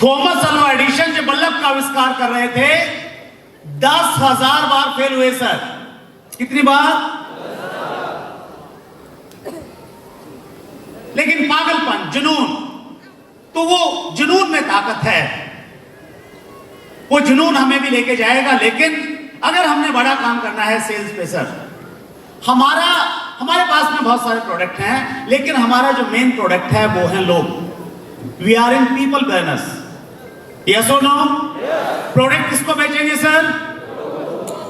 Thomas Alva Edison जो bulb का आविष्कार कर रहे थे 10,000 बार फेल हुए सर। कितनी बार? लेकिन पागलपन, जुनून, तो वो जुनून में ताकत है, वो जुनून हमें भी लेके जाएगा। लेकिन अगर हमने बड़ा काम करना है सेल्स पे सर, हमारे पास में बहुत सारे प्रोडक्ट हैं, लेकिन हमारा जो मेन प्रोडक्ट है वो है लोग। We are in people business, yes और नो? प्रोडक्ट किसको बेचेंगे सर?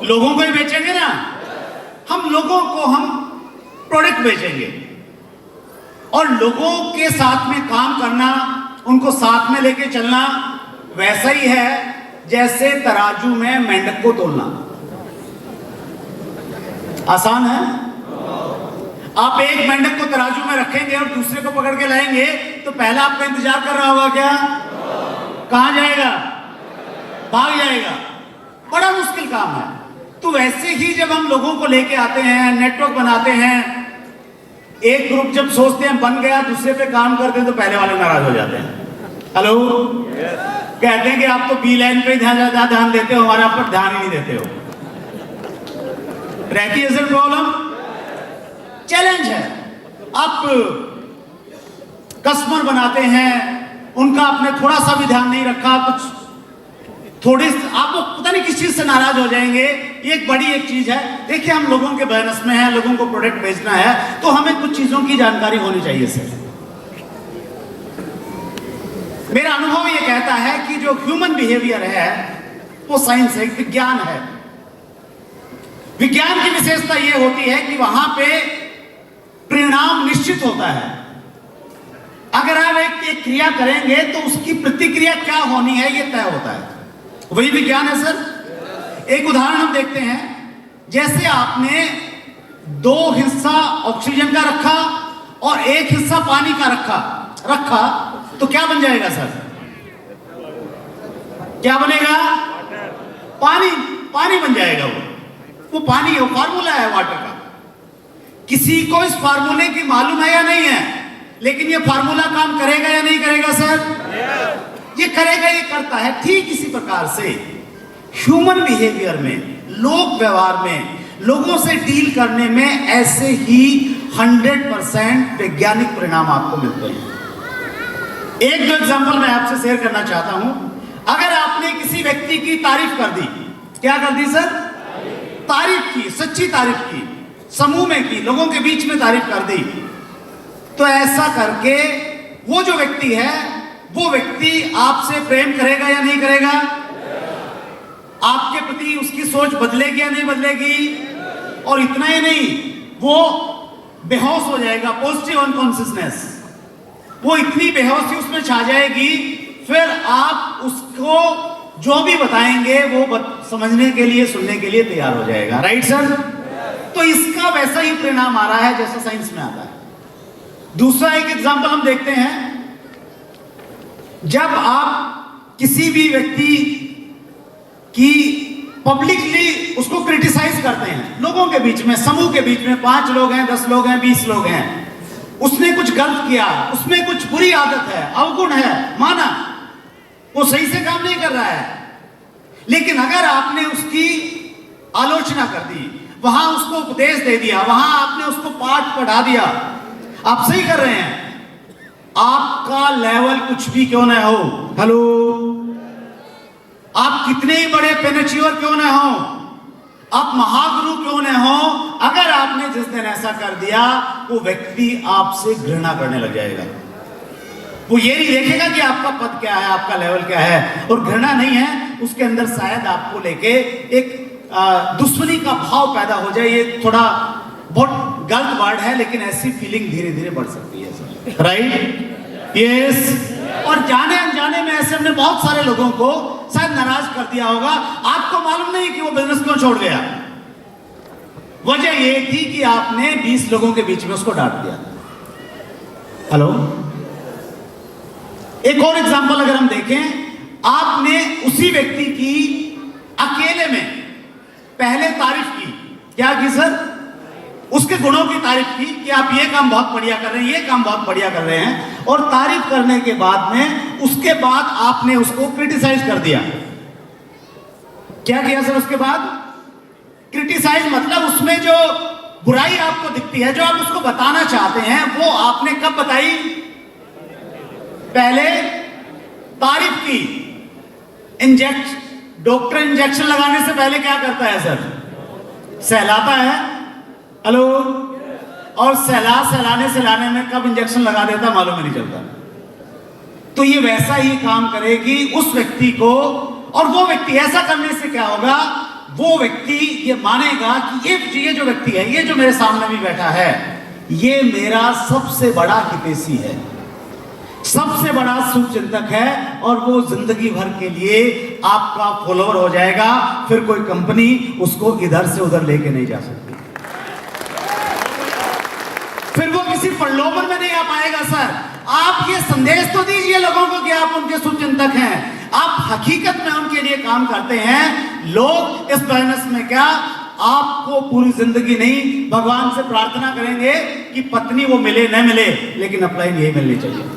लोगों को ही बेचेंगे ना। हम लोगों को हम प्रोडक्ट बेचेंगे और लोगों के साथ में काम करना, उनको साथ में लेके चलना वैसा ही है जैसे तराजू में मेंढक को तोलना। आसान है? आप एक मेंढक को तराजू में रखेंगे और दूसरे को पकड़ के लाएंगे तो पहला आपका इंतजार कर रहा होगा क्या? कहां जाएगा? भाग जाएगा। बड़ा मुश्किल काम है। तो वैसे ही जब हम लोगों को लेके आते हैं, नेटवर्क बनाते हैं, एक ग्रुप जब सोचते हैं बन गया, दूसरे पे काम करते हैं तो पहले वाले नाराज हो जाते हैं। हेलो, कहते हैं कि आप तो बी लाइन पे ध्यान देते हो, हमारे आप पर ध्यान ही नहीं देते हो। रहती है सर प्रॉब्लम, चैलेंज है। आप कस्टमर बनाते हैं, उनका आपने थोड़ा सा भी ध्यान नहीं रखा, कुछ थोड़ी आप पता नहीं किस चीज से नाराज हो जाएंगे। ये एक बड़ी चीज है। देखिए, हम लोगों के बिजनेस में है, लोगों को प्रोडक्ट बेचना है, तो हमें कुछ चीजों की जानकारी होनी चाहिए सर। मेरा अनुभव ये कहता है कि जो ह्यूमन बिहेवियर है वो साइंस है, विज्ञान है। विज्ञान की विशेषता ये होती है कि वहां पे परिणाम निश्चित होता है। अगर आप एक क्रिया करेंगे तो उसकी प्रतिक्रिया क्या होनी है ये तय होता है, वही विज्ञान है सर। एक उदाहरण हम देखते हैं, जैसे आपने 2 हिस्सा ऑक्सीजन का रखा और 1 हिस्सा पानी का रखा तो क्या बन जाएगा सर? क्या बनेगा? पानी बन जाएगा। वो पानी है, वो फार्मूला है वाटर का। किसी को इस फार्मूले की मालूम है या नहीं है, लेकिन ये फार्मूला काम करेगा या नहीं करेगा सर? ये करेगा, ये करता है। ठीक इसी प्रकार से ह्यूमन बिहेवियर में, लोक व्यवहार में, लोगों से डील करने में ऐसे ही 100% वैज्ञानिक परिणाम आपको मिलते हैं। एक दो एग्जांपल मैं आपसे शेयर करना चाहता हूं। अगर आपने किसी व्यक्ति की तारीफ कर दी, क्या कर दी सर? तारीफ की, सच्ची तारीफ की, समूह में की, लोगों के बीच में तारीफ कर दी, तो ऐसा करके वो जो व्यक्ति है वो व्यक्ति आपसे प्रेम करेगा या नहीं करेगा? आपके प्रति उसकी सोच बदलेगी या नहीं बदलेगी? और इतना ही नहीं, वो बेहोश हो जाएगा। पॉजिटिव अनकॉन्शियसनेस, वो इतनी बेहोशी उसमें छा जाएगी, फिर आप उसको जो भी बताएंगे वो समझने के लिए, सुनने के लिए तैयार हो जाएगा। Right sir? तो इसका वैसा ही परिणाम आ रहा है जैसा साइंस में आता है। दूसरा एक एग्जांपल हम देखते हैं। जब आप किसी भी व्यक्ति की पब्लिकली उसको क्रिटिसाइज करते हैं, लोगों के बीच में, समूह के बीच में, 5 लोग हैं, 10 लोग हैं, 20 लोग हैं, उसने कुछ गलत किया, उसमें कुछ बुरी आदत है, अवगुण है, माना वो सही से काम नहीं कर रहा है, लेकिन अगर आपने उसकी आलोचना कर दी, वहां उसको उपदेश दे दिया, वहां आपने उसको पाठ पढ़ा दिया, आप सही कर रहे हैं, आपका लेवल कुछ भी क्यों ना हो, हेलो, आप कितने ही बड़े पेनेच्योर क्यों ना हो, आप महागुरु क्यों ना हो, अगर आपने जिस दिन ऐसा कर दिया, वो व्यक्ति आपसे घृणा करने लग जाएगा। वो ये नहीं देखेगा कि आपका पद क्या है, आपका लेवल क्या है, और घृणा नहीं है, उसके अंदर शायद आपको लेके एक दुश्मनी का भाव पैदा हो जाए। ये थोड़ा बहुत गलत वर्ड है, लेकिन ऐसी फीलिंग धीरे धीरे बढ़ सकती है सर। राइट? यस। और जाने अनजाने में ऐसे हमने बहुत सारे लोगों को शायद नाराज कर दिया होगा। आपको मालूम नहीं कि वो बिजनेस क्यों छोड़ गया। वजह ये थी कि आपने 20 लोगों के बीच में उसको डांट दिया। हेलो, एक और एग्जांपल अगर हम देखें, आपने उसी व्यक्ति की अकेले में पहले तारीफ की, क्या की सर? उसके गुणों की तारीफ की कि आप ये काम बहुत बढ़िया कर रहे हैं, ये काम बहुत बढ़िया कर रहे हैं, और तारीफ करने के बाद में उसके बाद आपने उसको क्रिटिसाइज कर दिया। क्या किया सर उसके बाद? क्रिटिसाइज मतलब उसमें जो बुराई आपको दिखती है, जो आप उसको बताना चाहते हैं, वो आपने कब बताई? पहले तारीफ की। डॉक्टर इंजेक्शन लगाने से पहले क्या करता है सर? सहलाता है। हेलो? और सहलाने में कब इंजेक्शन लगा देता मालूम ही नहीं चलता। तो ये वैसा ही काम करेगी उस व्यक्ति को, और वो व्यक्ति ऐसा करने से क्या होगा? वो व्यक्ति ये मानेगा कि ये जो व्यक्ति है, ये जो मेरे सामने भी बैठा है, ये मेरा सबसे बड़ा हितैषी है, सबसे बड़ा शुभचिंतक है, और वो जिंदगी भर के लिए आपका फॉलोअर हो जाएगा। फिर कोई कंपनी उसको इधर से उधर लेके नहीं जा सकती, फिर वो किसी प्रलोभन में नहीं आ पाएगा। सर आप ये संदेश तो दीजिए लोगों को कि आप उनके शुभचिंतक हैं, आप हकीकत में उनके लिए काम करते हैं। लोग इस बिजनेस में क्या आपको पूरी जिंदगी नहीं, भगवान से प्रार्थना करेंगे कि पत्नी वो मिले न मिले, लेकिन अपलाइन यही मिलनी चाहिए।